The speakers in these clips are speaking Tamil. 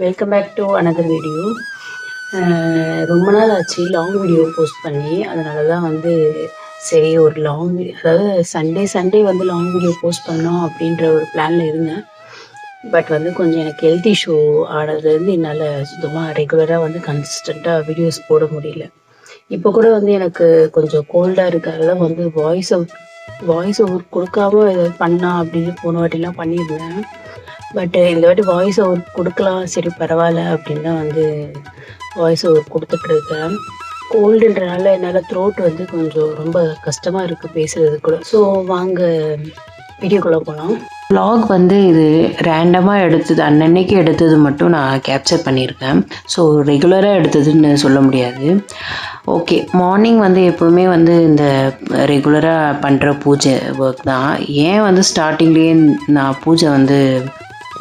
Welcome back to another video. ரொம்ப நாள் ஆச்சு லாங் வீடியோ போஸ்ட் பண்ணி. அதனால தான் வந்து சரி ஒரு அதாவது சண்டே வந்து லாங் வீடியோ போஸ்ட் பண்ணோம் அப்படின்ற ஒரு பிளானில் இருந்தேன். பட் வந்து கொஞ்சம் எனக்கு ஹெல்த் இஷ்யூ ஆனதுலேருந்து என்னால் சுத்தமாக ரெகுலராக வந்து கன்சிஸ்டண்ட்டாக வீடியோஸ் போட முடியல. இப்போ கூட வந்து எனக்கு கொஞ்சம் கோல்டாக இருக்கிறதால வந்து வாய்ஸ் ஓவர் கொடுக்காம ஏதாவது பண்ணலாம் அப்படின்னு போன வாட்டிலாம் பண்ணியிருந்தேன். பட் இந்த வாட்டி வாய்ஸ் ஓவர் கொடுக்கலாம், சரி பரவாயில்ல அப்படின்னு தான் வந்து வாய்ஸ் ஓவர் கொடுத்துட்ருக்கேன். கோல்டுன்றனால என்னால் த்ரோட் வந்து கொஞ்சம் ரொம்ப கஷ்டமாக இருக்குது பேசுகிறது கூட. ஸோ வாங்க வீடியோக்குள்ளே போகலாம். vlog வந்து இது ரேண்டமாக எடுத்தது, அன்னன்னைக்கு எடுத்தது மட்டும் நான் கேப்சர் பண்ணியிருக்கேன். ஸோ ரெகுலராக எடுத்ததுன்னு சொல்ல முடியாது. ஓகே, மார்னிங் வந்து எப்போவுமே வந்து இந்த ரெகுலராக பண்ணுற பூஜை ஒர்க் தான். ஏன் வந்து ஸ்டார்டிங்லேயே நான் பூஜை வந்து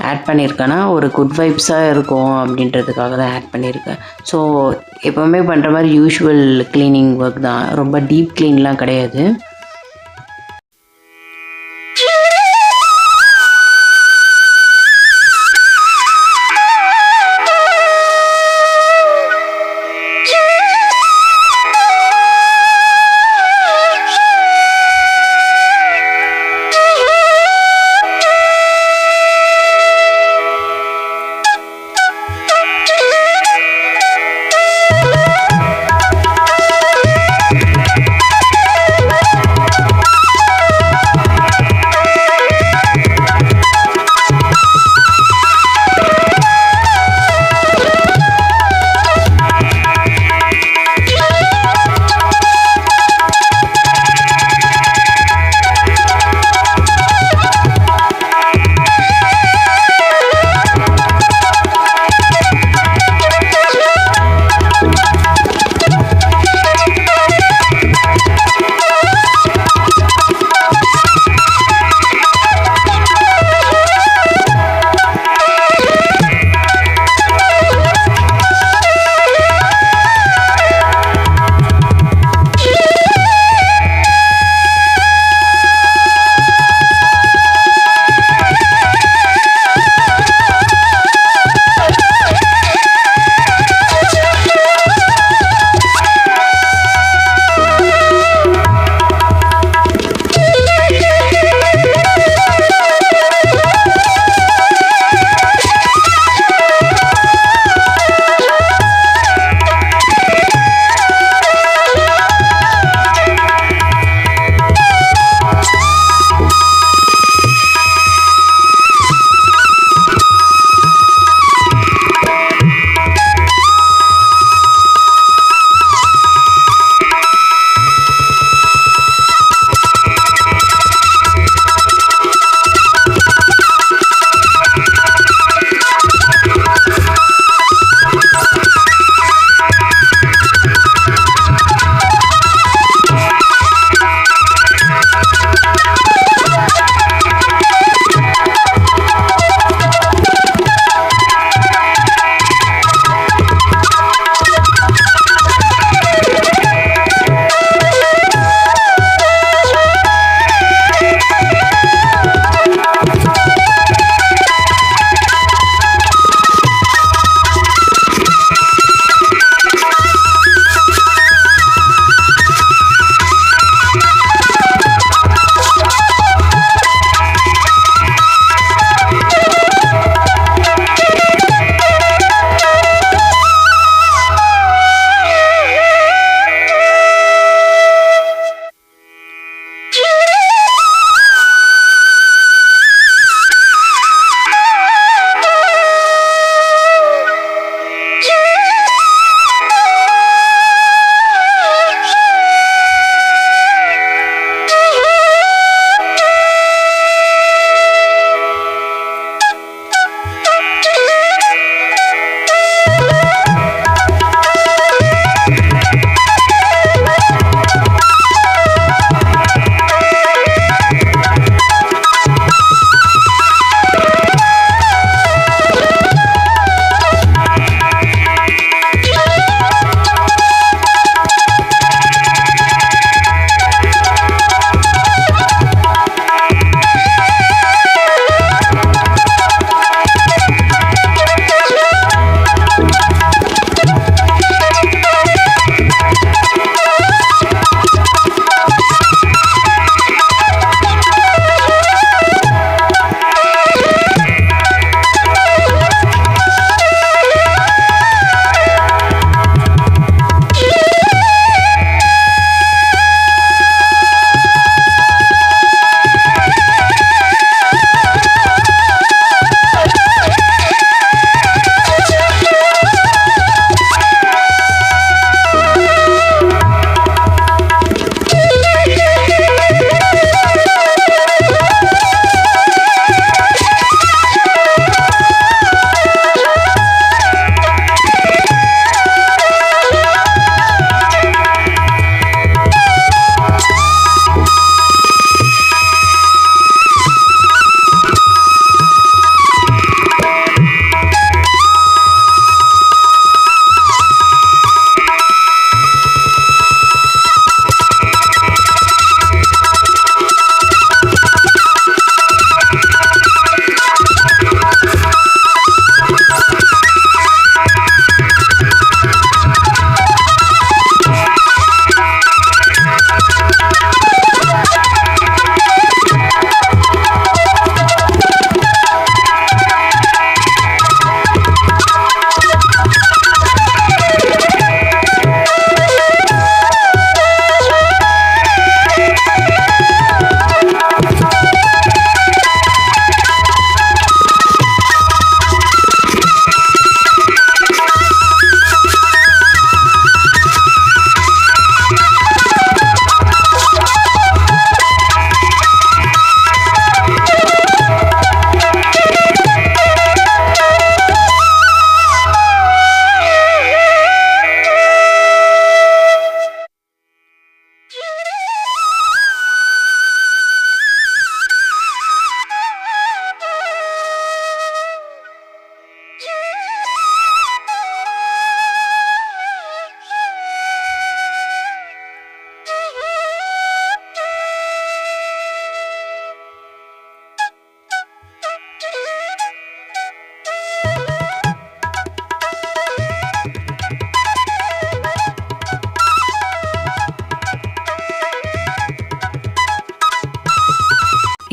ஆட் பண்ணியிருக்கேன்னா ஒரு குட் வைப்ஸாக இருக்கும் அப்படின்றதுக்காக தான் ஆட் பண்ணியிருக்கேன். ஸோ எப்போவுமே பண்ணுற மாதிரி யூஷுவல் க்ளீனிங் ஒர்க் தான், ரொம்ப டீப் க்ளீன்லாம் கிடையாது.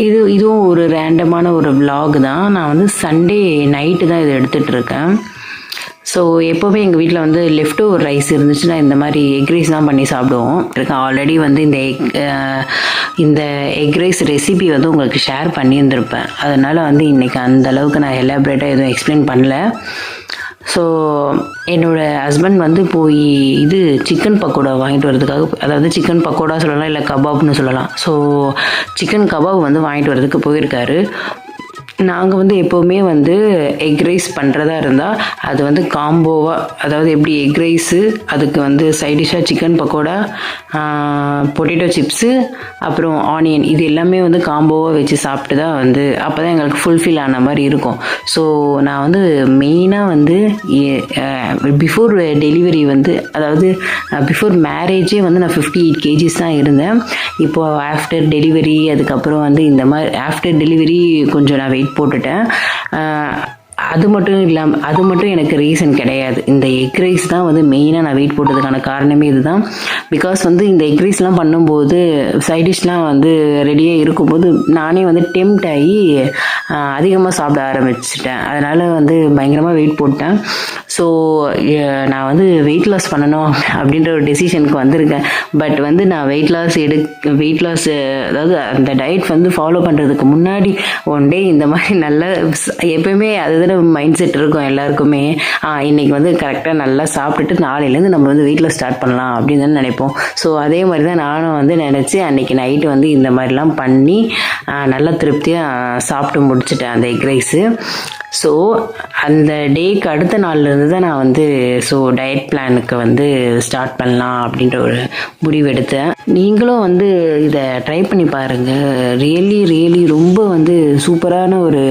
இதுவும் ஒரு ரேண்டமான ஒரு vlog தான். நான் வந்து சண்டே நைட்டு தான் இதை எடுத்துகிட்டு இருக்கேன். ஸோ எப்போவுமே எங்கள் வீட்டில் வந்து லெஃப்ட் ஓவர் ரைஸ் இருந்துச்சுன்னா இந்த மாதிரி எக் ரைஸ் தான் பண்ணி சாப்பிடுவோம். ஆல்ரெடி வந்து இந்த எக் ரைஸ் ரெசிபி வந்து உங்களுக்கு ஷேர் பண்ணியிருந்திருப்பேன். அதனால் வந்து இன்றைக்கி அந்த அளவுக்கு நான் எலாபரேட்டாக எதுவும் எக்ஸ்பிளைன் பண்ணல. ஸோ என்னோடய ஹஸ்பண்ட் வந்து போய் சிக்கன் பக்கோடா வாங்கிட்டு வரதுக்காக, அதாவது சிக்கன் பக்கோடா சொல்லலாம், இல்லை கபாப்னு சொல்லலாம். ஸோ சிக்கன் கபாப் வந்து வாங்கிட்டு வரதுக்கு போயிருக்காரு. நாங்கள் வந்து எப்போவுமே வந்து எக் ரைஸ் பண்ணுறதா இருந்தால் அது வந்து காம்போவாக, அதாவது எப்படி எக் ரைஸு, அதுக்கு வந்து சைடிஷாக சிக்கன் பக்கோடா, பொட்டேட்டோ சிப்ஸு, அப்புறம் ஆனியன், இது எல்லாமே வந்து காம்போவாக வச்சு சாப்பிட்டு தான் வந்து அப்போ தான் எங்களுக்கு ஃபுல்ஃபில் ஆன மாதிரி இருக்கும். ஸோ நான் வந்து மெயினாக வந்து பிஃபோர் டெலிவரி வந்து, அதாவது பிஃபோர் மேரேஜே வந்து நான் 58 kgs தான் இருந்தேன். இப்போது ஆஃப்டர் டெலிவரி, அதுக்கப்புறம் வந்து இந்த மாதிரி ஆஃப்டர் டெலிவரி கொஞ்சம் நான் வெயிட் போட்டுட்டேன். அது மட்டும் எனக்கு ரீசன் கிடையாது. இந்த எக் ரைஸ் தான் வந்து மெயினாக நான் வெயிட் போட்டதுக்கான காரணமே இதுதான். பிகாஸ் வந்து இந்த எக் ரைஸ்லாம் பண்ணும்போது சைடிஷ்லாம் வந்து ரெடியாக இருக்கும்போது நானே வந்து டெம்ட் ஆகி அதிகமாக சாப்பிட ஆரம்பிச்சிட்டேன். அதனால் வந்து பயங்கரமாக வெயிட் போட்டேன். ஸோ நான் வந்து வெயிட் லாஸ் பண்ணணும் அப்படின்ற ஒரு டெசிஷனுக்கு வந்திருக்கேன். பட் வந்து நான் வெயிட் லாஸ் அதாவது அந்த டயட் வந்து ஃபாலோ பண்ணுறதுக்கு முன்னாடி ஒன் டே இந்த மாதிரி நல்லா எப்பயுமே அதுதான் மைண்ட் செட் இருக்கும் எல்லாருக்குமே. இன்னைக்கு வந்து கரெக்டாக நல்லா சாப்பிட்டுட்டு நாளையிலேருந்து நம்ம வந்து வெயிட் லாஸ் ஸ்டார்ட் பண்ணலாம் அப்படின்னு தான் நினைப்போம். ஸோ அதே மாதிரி தான் நானும் வந்து நினச்சி அன்றைக்கி நைட்டு வந்து இந்த மாதிரிலாம் பண்ணி நல்லா திருப்தியாக சாப்பிட்டு முடிச்சிட்டேன் அந்த எக் ரைஸு. ஸோ அந்த டேக்கு அடுத்த நாள்லேருந்து தான் நான் வந்து டயட் பிளானுக்கு வந்து ஸ்டார்ட் பண்ணலாம் அப்படின்ற ஒரு முடிவு எடுத்தேன். நீங்களும் வந்து இதை ட்ரை பண்ணி பாருங்கள். ரியலி ரொம்ப வந்து சூப்பரான ஒரு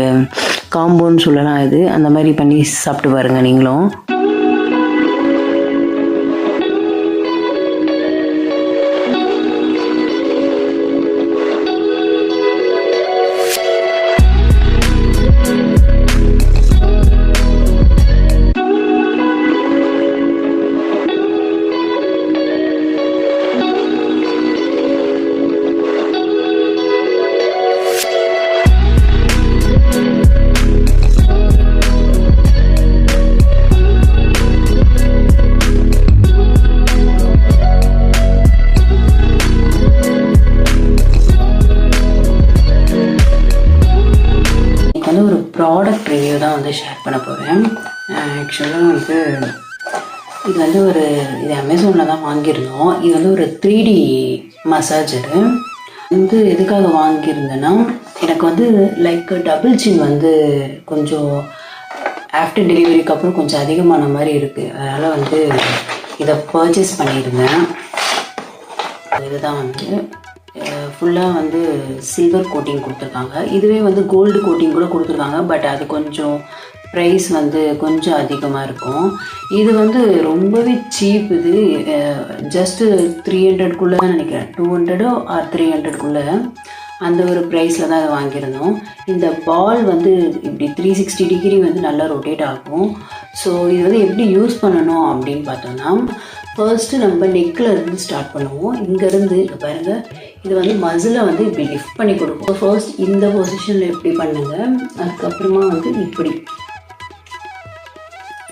காம்போன்னு சொல்லலாம். இது அந்த மாதிரி பண்ணி சாப்பிட்டு பாருங்கள் நீங்களும். ஒரு ப்ராடக்ட் ரிவ்யூ தான் வந்து ஷேர் பண்ண போகிறேன். ஆக்சுவலாக வந்து இது வந்து இது அமேசானில் தான் வாங்கியிருந்தோம். இது வந்து ஒரு 3D மசாஜரு. வந்து எதுக்காக வாங்கியிருந்தேன்னா, எனக்கு வந்து லைக் டபுள் சின் வந்து கொஞ்சம் ஆஃப்டர் டெலிவரிக்கு அப்புறம் கொஞ்சம் அதிகமான மாதிரி இருக்குது. அதனால் வந்து இதை பர்ச்சேஸ் பண்ணியிருந்தேன். இதுதான் வந்து ஃபுல்லாக வந்து சில்வர் கோட்டிங் கொடுத்துருக்காங்க. இதுவே வந்து கோல்டு கோட்டிங் கூட கொடுத்துருக்காங்க. பட் அது கொஞ்சம் ப்ரைஸ் வந்து கொஞ்சம் அதிகமாக இருக்கும். இது வந்து ரொம்பவே சீப். இது ஜஸ்ட்டு 300க்குள்ளே தான் நினைக்கிறேன். 200 ஆர் 300க்குள்ளே அந்த ஒரு ப்ரைஸில் தான் அதை வாங்கியிருந்தோம். இந்த பால் வந்து இப்படி 360 டிகிரி வந்து நல்லா ரொட்டேட் ஆகும். ஸோ இது வந்து எப்படி யூஸ் பண்ணணும் அப்படின்னு பார்த்தோன்னா, ஃபர்ஸ்ட்டு நம்ம நெக்கில் இருந்து ஸ்டார்ட் பண்ணுவோம். இங்கேருந்து பாருங்கள், இது வந்து மசிலை வந்து இப்படி லிஃப்ட் பண்ணி கொடுக்கும். ஃபர்ஸ்ட் இந்த பொசிஷனில் இப்படி பண்ணுங்கள். அதுக்கப்புறமா வந்து இப்படி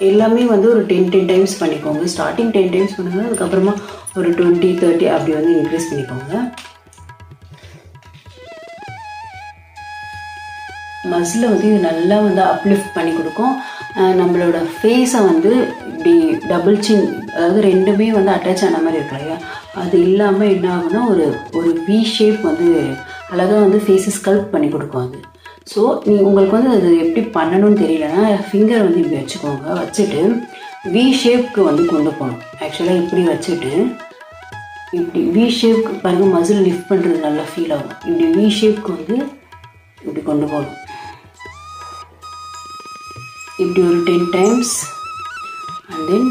எல்லாமே வந்து ஒரு 10 டைம்ஸ் பண்ணிக்கோங்க. ஸ்டார்டிங் 10 டைம்ஸ் பண்ணுங்கள். அதுக்கப்புறமா ஒரு 20, 30 அப்படி வந்து இன்க்ரீஸ் பண்ணிக்கோங்க. மசிலை வந்து இது நல்லா வந்து அப்லிஃப்ட் பண்ணி கொடுக்கும். நம்மளோட ஃபேஸை வந்து இப்படி டபுள் சின், அதாவது ரெண்டுமே வந்து அட்டாச் ஆன மாதிரி இருக்கு இல்லையா, அது இல்லாமல் என்ன ஆகுனா ஒரு வி ஷேப் வந்து அழகாக வந்து ஃபேஸை ஸ்கல்ப் பண்ணி கொடுக்கும் அது. ஸோ உங்களுக்கு வந்து அது எப்படி பண்ணணும்னு தெரியலன்னா ஃபிங்கர் வந்து இப்படி வச்சுக்கோங்க. வச்சுட்டு வி ஷேப்க்கு வந்து கொண்டு போகணும். ஆக்சுவலாக இப்படி வச்சுட்டு இப்படி வி ஷேப்க்கு பாருங்கள், மசில் லிஃப்ட் பண்ணுறது நல்லா ஃபீல் ஆகும். இப்படி வி ஷேப்க்கு வந்து இப்படி கொண்டு போகணும். இப்படி ஒரு 10 டைம்ஸ் அண்ட் தென்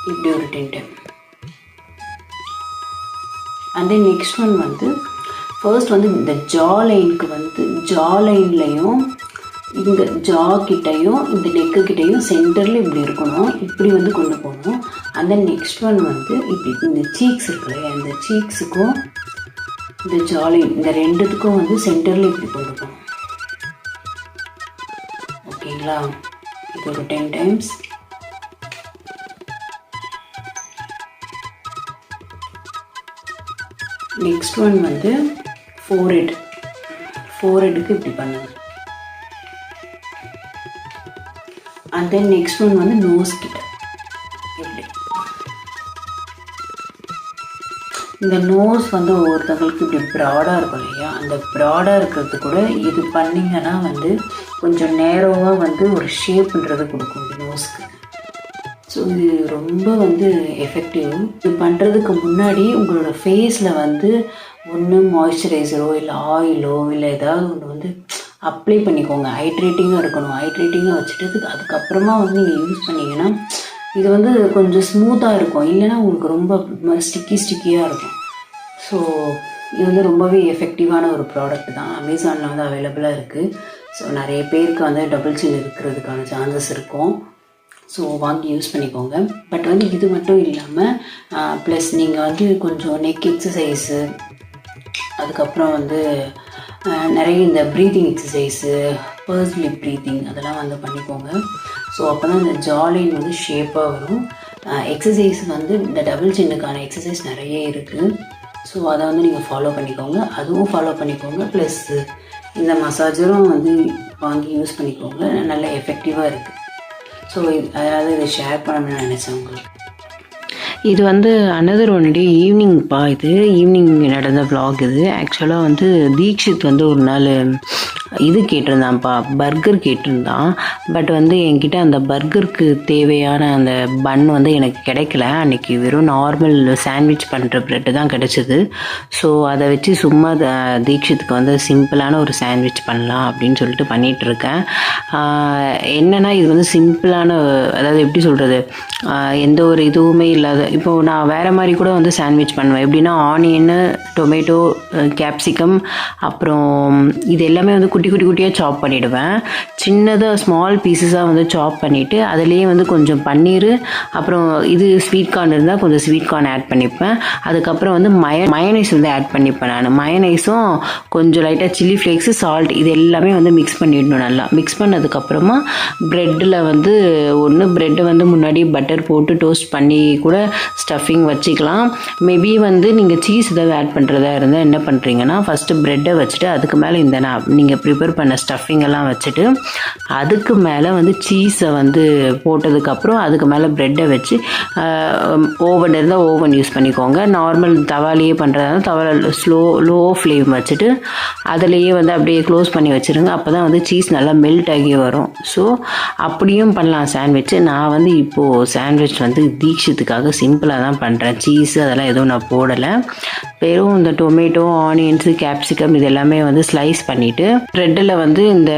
இப்படி ஒரு 10 time. And then next one வந்து ஃபர்ஸ்ட் வந்து இந்த ஜா லைனுக்கு வந்து ஜா லைன்லையும் இந்த ஜா கிட்டையும் இந்த நெக்கு கிட்டையும் சென்டரில் இப்படி இருக்கணும். இப்படி வந்து கொண்டு போகணும். அண்ட் தென் நெக்ஸ்ட் ஒன் வந்து இப்படி இந்த சீக்ஸ் இருக்கு இல்லையா, இந்த சீக்ஸுக்கும் இந்த ஜாலின் இந்த ரெண்டுத்துக்கும் வந்து சென்டரில் இப்படி கொண்டு போகணும். ஓகேங்களா? இது ஒரு 10 டைம்ஸ். நெக்ஸ்ட் ஒன் வந்து ஃபோர்ஹெட்டுக்கு இப்படி பண்ணுங்க. அண்ட் தென் நெக்ஸ்ட் ஒன் வந்து நோஸ் கிட்ட இப்படி. இந்த நோஸ் வந்து ஒவ்வொருத்தவங்களுக்கு இப்படி ப்ராடாக இருக்கும் இல்லையா, அந்த ப்ராடாக இருக்கிறது கூட இது பண்ணிங்கன்னா வந்து கொஞ்சம் நேரோவாக வந்து ஒரு ஷேப்புன்றது கொடுக்கும் இந்த நோஸ்க்கு. ஸோ இது ரொம்ப வந்து எஃபெக்டிவ். இது பண்ணுறதுக்கு முன்னாடி உங்களோட ஃபேஸில் வந்து ஒன்று மாய்ஸ்சரைசரோ இல்லை ஆயிலோ இல்லை ஏதாவது ஒன்று வந்து அப்ளை பண்ணிக்கோங்க. ஹைட்ரேட்டிங்காக இருக்கணும். ஹைட்ரேட்டிங்காக வச்சுட்டு அதுக்கப்புறமா வந்து நீங்கள் யூஸ் பண்ணிங்கன்னா இது வந்து கொஞ்சம் ஸ்மூத்தாக இருக்கும். இல்லைன்னா உங்களுக்கு ரொம்ப ஸ்டிக்கியாக இருக்கும். ஸோ இது வந்து ரொம்பவே எஃபெக்டிவான ஒரு ப்ராடக்ட் தான். அமேசானில் வந்து அவைலபிளாக இருக்குது. ஸோ நிறைய பேருக்கு வந்து டபுள் சின் இருக்கிறதுக்கான சான்சஸ் இருக்கும். ஸோ வாங்கி யூஸ் பண்ணிக்கோங்க. பட் வந்து இது மட்டும் இல்லாமல் ப்ளஸ் நீங்கள் வந்து கொஞ்சம் நெக் எக்ஸசைஸு, அதுக்கப்புறம் வந்து நிறைய இந்த ப்ரீத்திங் எக்ஸசைஸு, பர்ஸ்லி ப்ரீத்திங் அதெல்லாம் வந்து பண்ணிக்கோங்க. ஸோ அப்போ தான் இந்த ஜாலைன் வந்து ஷேப்பாக வரும். எக்ஸசைஸ் வந்து இந்த டபுள் சின்னுக்கான எக்ஸசைஸ் நிறைய இருக்குது. ஸோ அதை வந்து நீங்கள் ஃபாலோ பண்ணிக்கோங்க. அதுவும் ஃபாலோ பண்ணிக்கோங்க. ப்ளஸ் இந்த மசாஜரும் வந்து வாங்கி யூஸ் பண்ணிக்கோங்க. நல்ல எஃபெக்டிவாக இருக்குது. ஸோ அதாவது இதை ஷேர் பண்ணணும்னு நினச்சேன் உங்களுக்கு. இது வந்து அனதர் ஒன் டே ஈவினிங்ப்பா. இது ஈவினிங் நடந்த வ்ளாக். இது ஆக்சுவலாக வந்து தீக்ஷித் வந்து ஒரு நாள் இது கேட்டிருந்தான்ப்பா, பர்கர் கேட்டிருந்தான். பட் வந்து என்கிட்ட அந்த பர்கருக்கு தேவையான அந்த பன் வந்து எனக்கு கிடைக்கல. அன்றைக்கி வெறும் நார்மல் சாண்ட்விச் பண்ணுற ப்ரெட்டு தான் கிடச்சிது. ஸோ அதை வச்சு சும்மா தீக்ஷித்துக்கு வந்து சிம்பிளான ஒரு சாண்ட்விச் பண்ணலாம் அப்படின்னு சொல்லிட்டு பண்ணிகிட்ருக்கேன். என்னென்னா இது வந்து சிம்பிளான, அதாவது எப்படி சொல்கிறது, எந்த ஒரு இதுவுமே இல்லாத. இப்போது நான் வேறு மாதிரி கூட வந்து சாண்ட்விச் பண்ணுவேன். எப்படின்னா ஆனியனு, டொமேட்டோ, கேப்சிகம், அப்புறம் இது எல்லாமே வந்து குட்டியாக சாப் பண்ணிவிடுவேன். சின்னதாக ஸ்மால் பீஸஸாக வந்து சாப் பண்ணிவிட்டு அதுலேயே வந்து கொஞ்சம் பன்னீர், அப்புறம் இது ஸ்வீட் கார்ன் இருந்தால் கொஞ்சம் ஸ்வீட் கார்ன் ஆட் பண்ணிப்பேன். அதுக்கப்புறம் வந்து மயனைஸ் வந்து ஆட் பண்ணிப்பேன். நான் மயனைஸும் கொஞ்சம் லைட்டாக சில்லி ஃப்ளேக்ஸு, சால்ட் இது எல்லாமே வந்து மிக்ஸ் பண்ணிடணும். நல்லா மிக்ஸ் பண்ணதுக்கப்புறமா ப்ரெட்டில் வந்து ப்ரெட்டை வந்து முன்னாடி பட்டர் போட்டு டோஸ்ட் பண்ணி கூட ஸ்டஃபிங் வச்சுக்கலாம். மேபி வந்து நீங்கள் சீஸ் ஏதாவது ஆட் பண்ணுறதா இருந்தால் என்ன பண்ணுறீங்கன்னா, ஃபஸ்ட்டு ப்ரெட்டை வச்சுட்டு அதுக்கு மேலே இந்த நீங்கள் ப்ரிப்பேர் பண்ண ஸ்டஃபிங் எல்லாம் வச்சுட்டு அதுக்கு மேலே வந்து சீஸை வந்து போட்டதுக்கப்புறம் அதுக்கு மேலே ப்ரெட்டை வச்சு ஓவன் இருந்தால் ஓவன் யூஸ் பண்ணிக்கோங்க. நார்மல் தவாலேயே பண்ணுறதா தவால லோ ஃப்ளேம் வச்சுட்டு அதிலேயே வந்து அப்படியே க்ளோஸ் பண்ணி வச்சுருங்க. அப்போ தான் வந்து சீஸ் நல்லா மெல்ட் ஆகி வரும். ஸோ அப்படியும் பண்ணலாம் சாண்ட்விட்சு. நான் வந்து இப்போது சாண்ட்விச் வந்து தீக்ஷித்துக்காக சிம்பிளாக தான் பண்ணுறேன். சீஸு அதெல்லாம் எதுவும் நான் போடலை. வெறும் இந்த டொமேட்டோ, ஆனியன்ஸு, கேப்சிகம் இது எல்லாமே வந்து ஸ்லைஸ் பண்ணிவிட்டு ப்ரெட்டில் வந்து இந்த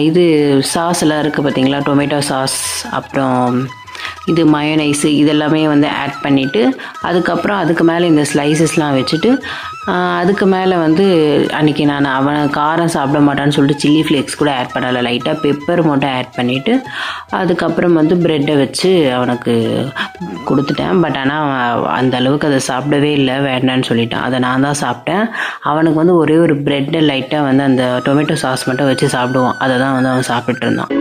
இது சாஸ் எல்லாம் இருக்குது பார்த்தீங்களா, டொமேட்டோ சாஸ், அப்புறம் இது மயோனைஸு இதெல்லாமே வந்து ஆட் பண்ணிவிட்டு அதுக்கப்புறம் அதுக்கு மேலே இந்த ஸ்லைசஸ்லாம் வச்சுட்டு அதுக்கு மேலே வந்து அன்றைக்கி அவன் காரம் சாப்பிட மாட்டான்னு சொல்லிட்டு சில்லி ஃப்ளேக்ஸ் கூட ஆட் பண்ணலை, லைட்டாக பெப்பர் மட்டும் ஆட் பண்ணிவிட்டு அதுக்கப்புறம் வந்து ப்ரெட்டை வச்சு அவனுக்கு கொடுத்துட்டேன். பட் ஆனால் அந்த அளவுக்கு அதை சாப்பிடவே இல்லை, வேண்டான்னு சொல்லிட்டான். அதை நான் தான் சாப்பிட்டேன். அவனுக்கு வந்து ஒரே ஒரு ப்ரெட்டை லைட்டாக வந்து அந்த டொமேட்டோ சாஸ் மட்டும் வச்சு சாப்பிடுவான். அதை தான் வந்து அவன் சாப்பிட்டுட்டு இருந்தான்.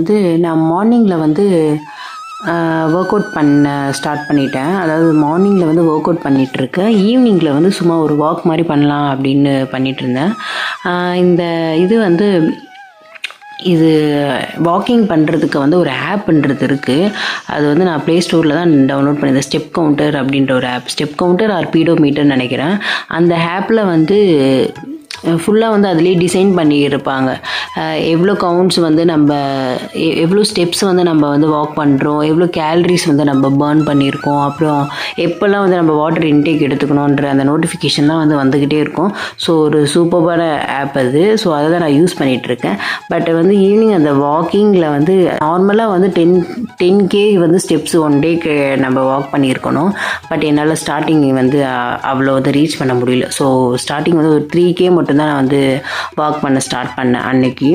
வந்து நான் மார்னிங்கில் வந்து ஒர்க் அவுட் பண்ண ஸ்டார்ட் பண்ணிட்டேன். அதாவது மார்னிங்கில் வந்து ஒர்க் அவுட் பண்ணிகிட்ருக்கேன். ஈவினிங்கில் வந்து சும்மா ஒரு வாக் மாதிரி பண்ணலாம் அப்படின்னு பண்ணிகிட்ருந்தேன். இந்த இது வாக்கிங் பண்ணுறதுக்கு வந்து ஒரு ஆப்புன்றது இருக்குது. அது வந்து நான் ப்ளே ஸ்டோரில் தான் டவுன்லோட் பண்ணியிருந்தேன். ஸ்டெப் கவுண்டர் அப்படின்ற ஒரு ஆப். ஸ்டெப் கவுண்டர் ஆர் பீடோமீட்டர்னு நினைக்கிறேன். அந்த ஆப்பில் வந்து ஃபுல்லாக வந்து அதுலேயே டிசைன் பண்ணியிருப்பாங்க. எவ்வளோ கவுண்ட்ஸ் வந்து நம்ம எவ்வளோ ஸ்டெப்ஸ் வந்து நம்ம வந்து வாக் பண்ணுறோம், எவ்வளோ கேலரிஸ் வந்து நம்ம பர்ன் பண்ணியிருக்கோம், அப்புறம் எப்போல்லாம் வந்து நம்ம வாட்டர் இன்டேக் எடுத்துக்கணுன்ற அந்த நோட்டிஃபிகேஷன்லாம் வந்து வந்துக்கிட்டே இருக்கும். ஸோ ஒரு சூப்பரான ஆப் அது. ஸோ அதை தான் நான் யூஸ் பண்ணிகிட்ருக்கேன். பட் வந்து ஈவினிங் அந்த வாக்கிங்கில் வந்து நார்மலாக வந்து 10K வந்து ஸ்டெப்ஸ் ஒன் டேக்கு நம்ம வாக் பண்ணியிருக்கணும். பட் என்னால் ஸ்டார்டிங் வந்து அவ்வளோ வந்து ரீச் பண்ண முடியல. ஸோ ஸ்டார்டிங் வந்து ஒரு 3K மட்டும்தான் நான் வந்து வாக் பண்ண ஸ்டார்ட் பண்ணேன் அன்னைக்கு.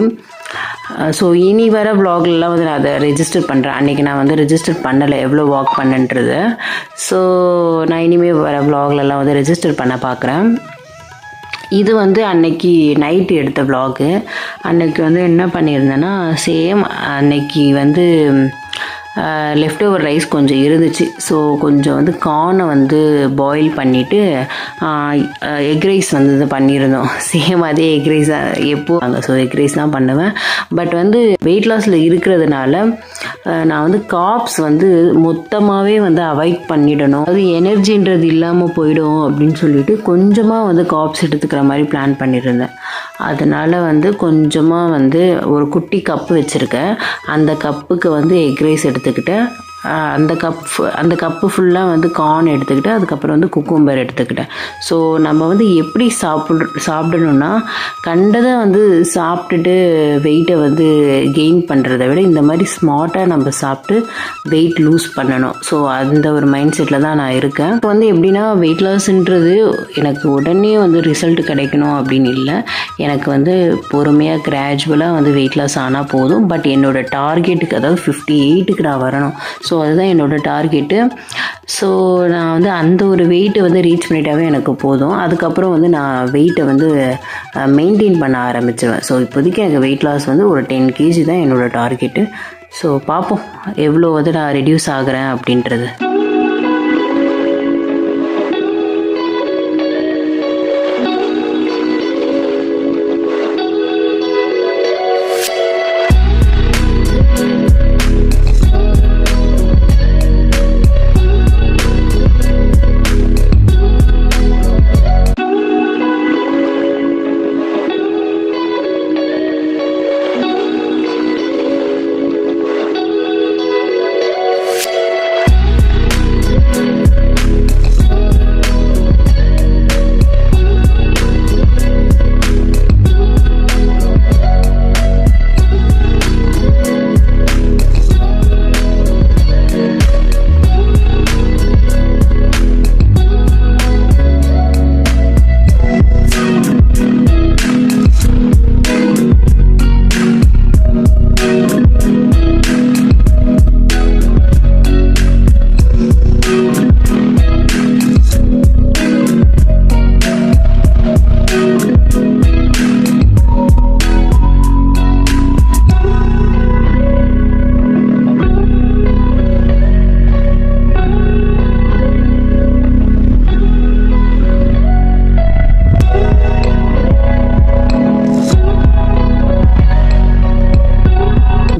ஸோ இனி வர விலாக்லாம் வந்து நான் அதை ரெஜிஸ்டர் பண்ணுறேன். அன்றைக்கி நான் வந்து ரெஜிஸ்டர் பண்ணலை எவ்வளோ வாக் பண்ணன்றது. ஸோ நான் இனிமேல் வர விலாக்லலாம் வந்து ரெஜிஸ்டர் பண்ண பார்க்குறேன். இது வந்து அன்னைக்கு நைட்டு எடுத்த விலாகு. அன்னைக்கு வந்து என்ன பண்ணியிருந்தேன்னா, சேம் அன்னைக்கு வந்து லெஃப்ட் ஓவர் ரைஸ் கொஞ்சம் இருந்துச்சு. ஸோ கொஞ்சம் வந்து கார்னை வந்து பாயில் பண்ணிவிட்டு எக் ரைஸ் வந்து இது பண்ணியிருந்தோம். சேம் அதே எக் ரைஸ் எப்போ ஸோ எக் ரைஸ் தான் பண்ணுவேன். பட் வந்து வெயிட் லாஸில் இருக்கிறதுனால நான் வந்து கார்ப்ஸ் வந்து மொத்தமாகவே வந்து அவாய்ட் பண்ணிடணும். அது எனர்ஜின்றது இல்லாமல் போயிடும் அப்படின்னு சொல்லிட்டு கொஞ்சமாக வந்து கார்ப்ஸ் எடுத்துக்கிற மாதிரி பிளான் பண்ணியிருந்தேன். அதனால் வந்து கொஞ்சமாக வந்து ஒரு குட்டி கப்பு வச்சுருக்கேன். அந்த கப்புக்கு வந்து எக் ரைஸ் எடுத்துக்கிட்டேன். அந்த கப்பு ஃபுல்லாக வந்து கார்ன் எடுத்துக்கிட்டேன். அதுக்கப்புறம் வந்து குக்கும்பர் எடுத்துக்கிட்டேன். ஸோ நம்ம வந்து எப்படி சாப்பிடணுன்னா, கண்டதை வந்து சாப்பிட்டுட்டு வெயிட்டை வந்து கெயின் பண்ணுறதை விட இந்த மாதிரி ஸ்மார்ட்டாக நம்ம சாப்பிட்டு வெயிட் லூஸ் பண்ணணும். ஸோ அந்த ஒரு மைண்ட் செட்டில் தான் நான் இருக்கேன். இப்போ வந்து எப்படின்னா, வெயிட் லாஸ்ன்றது எனக்கு உடனே வந்து ரிசல்ட் கிடைக்கணும் அப்படின்னு இல்லை. எனக்கு வந்து பொறுமையாக கிராஜுவலாக வந்து வெயிட் லாஸ் ஆனால் போதும். பட் என்னோடய டார்கெட்டுக்கு, அதாவது 58க்கு நான் வரணும். ஸோ அதுதான் என்னோடய டார்கெட்டு. ஸோ நான் வந்து அந்த ஒரு வெயிட்டை வந்து ரீச் பண்ணிட்டாவே எனக்கு போதும். அதுக்கப்புறம் வந்து நான் வெயிட்டை வந்து மெயின்டைன் பண்ண ஆரம்பிச்சிடுவேன். ஸோ இப்போதைக்கு எனக்கு வெயிட் லாஸ் வந்து ஒரு 10 kg தான் என்னோடய டார்கெட்டு. ஸோ பார்ப்போம் எவ்வளோ வந்து நான் ரெடியூஸ் ஆகிறேன் அப்படின்றது.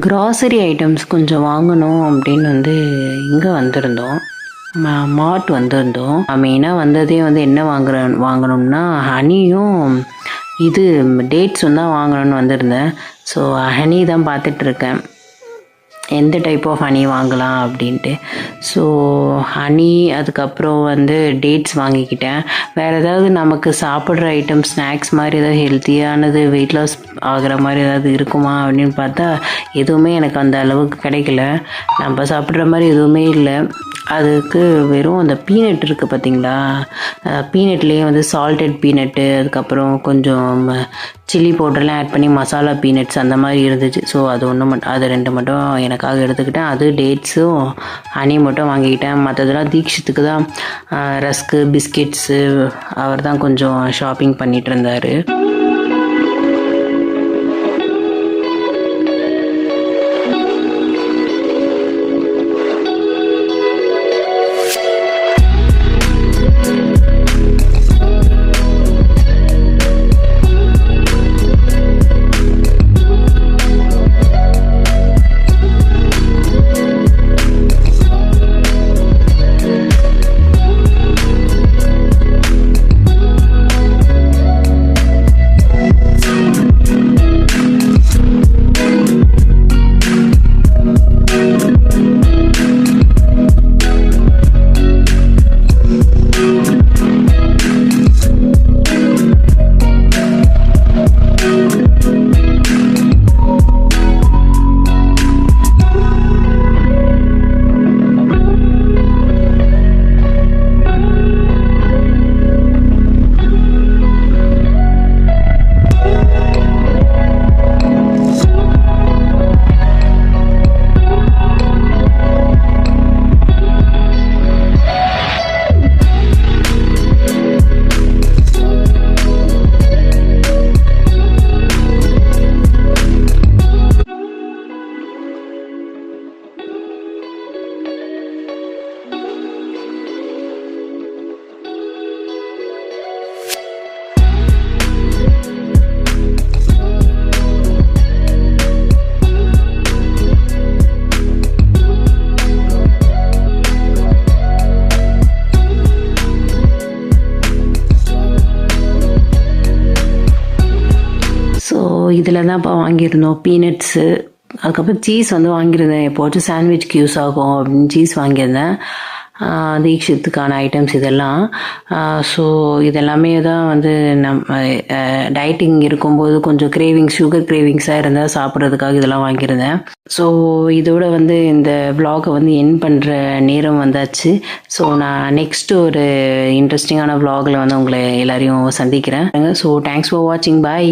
க்ராசரி ஐட்டம்ஸ் கொஞ்சம் வாங்கணும் அப்படின்னு வந்து இங்கே வந்திருந்தோம். மார்ட் வந்திருந்தோம். மெயினாக வந்ததே வந்து என்ன வாங்கணும்னா ஹனியும் இது டேட்ஸும் தான் வாங்கணும்னு வந்திருந்தேன். ஸோ ஹனி தான் பார்த்துட்ருக்கேன், எந்த டைப் ஆஃப் ஹனி வாங்கலாம் அப்படின்ட்டு. ஸோ ஹனி, அதுக்கப்புறம் வந்து டேட்ஸ் வாங்கிக்கிட்டேன். வேறு ஏதாவது நமக்கு சாப்பிட்ற ஐட்டம், ஸ்நாக்ஸ் மாதிரி ஏதாவது ஹெல்த்தியானது, வெயிட் லாஸ் ஆகிற மாதிரி ஏதாவது இருக்குமா அப்படின்னு பார்த்தா எதுவுமே எனக்கு அந்த அளவுக்கு கிடைக்கல. நம்ம சாப்பிட்ற மாதிரி எதுவுமே இல்லை. அதுக்கு வெறும் அந்த பீனட் இருக்குது பார்த்தீங்களா, பீனட்லேயே வந்து சால்டட் பீனட்டு, அதுக்கப்புறம் கொஞ்சம் சில்லி பவுடர்லாம் ஆட் பண்ணி மசாலா பீனட்ஸ் அந்த மாதிரி இருந்துச்சு. ஸோ அது அது 2 மட்டும் எனக்காக எடுத்துக்கிட்டேன். அது டேட்ஸும் ஹனி மட்டும் வாங்கிக்கிட்டேன். மற்றதெல்லாம் தீக்ஷித்துக்கு தான் ரஸ்க்கு, பிஸ்கெட்ஸு, அவர் தான் கொஞ்சம் ஷாப்பிங் பண்ணிகிட்டு இருந்தார். இதில் தான்ப்பா வாங்கியிருந்தோம் பீனட்ஸு. அதுக்கப்புறம் சீஸ் வந்து வாங்கியிருந்தேன், எப்போச்சும் சாண்ட்விச்க்கு யூஸ் ஆகும் அப்படின்னு சீஸ் வாங்கியிருந்தேன். தீக்ஷித்துக்கான ஐட்டம்ஸ் இதெல்லாம். ஸோ இதெல்லாமே தான் வந்து டயட்டிங் இருக்கும்போது கொஞ்சம் கிரேவிங்ஸ், சுகர் கிரேவிங்ஸாக இருந்தால் சாப்பிட்றதுக்காக இதெல்லாம் வாங்கியிருந்தேன். ஸோ இதோட வந்து இந்த vlog-அ வந்து என் பண்ணுற நேரம் வந்தாச்சு. ஸோ நான் நெக்ஸ்ட் ஒரு இன்ட்ரெஸ்டிங்கான vlog-ல வந்து உங்களை எல்லாரையும் சந்திக்கிறேன். ஸோ தேங்க்ஸ் ஃபார் வாட்சிங். பாய்.